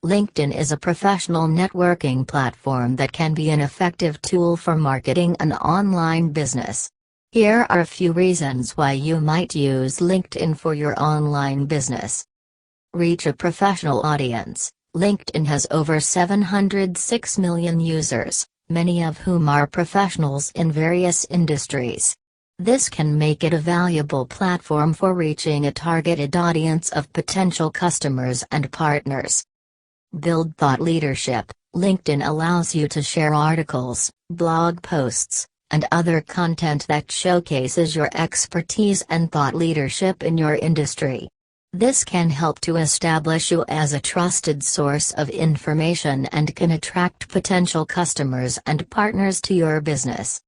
LinkedIn is a professional networking platform that can be an effective tool for marketing an online business. Here are a few reasons why you might use LinkedIn for your online business. Reach a professional audience. LinkedIn has over 706 million users, many of whom are professionals in various industries. This can make it a valuable platform for reaching a targeted audience of potential customers and partners. Build thought leadership. LinkedIn allows you to share articles, blog posts, and other content that showcases your expertise and thought leadership in your industry. This can help to establish you as a trusted source of information and can attract potential customers and partners to your business.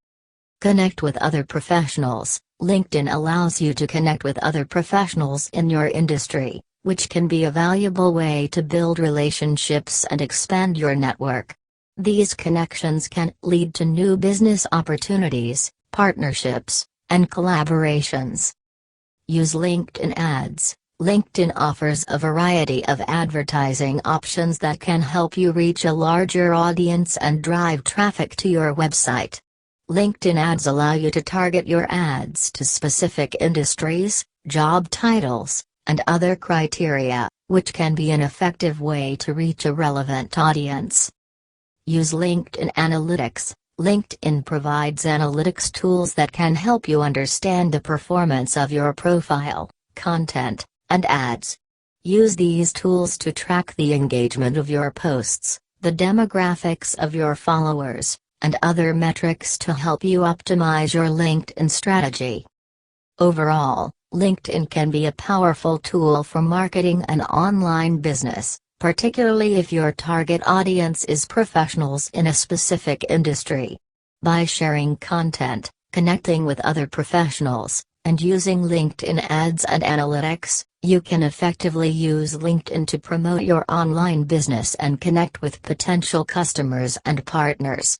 Connect with other professionals. LinkedIn allows you to connect with other professionals in your industry, which can be a valuable way to build relationships and expand your network. These connections can lead to new business opportunities, partnerships, and collaborations. Use LinkedIn ads. LinkedIn offers a variety of advertising options that can help you reach a larger audience and drive traffic to your website. LinkedIn ads allow you to target your ads to specific industries, job titles, and other criteria, which can be an effective way to reach a relevant audience. Use LinkedIn Analytics. LinkedIn provides analytics tools that can help you understand the performance of your profile, content, and ads. Use these tools to track the engagement of your posts, the demographics of your followers, and other metrics to help you optimize your LinkedIn strategy. Overall, LinkedIn can be a powerful tool for marketing an online business, particularly if your target audience is professionals in a specific industry. By sharing content, connecting with other professionals, and using LinkedIn ads and analytics, you can effectively use LinkedIn to promote your online business and connect with potential customers and partners.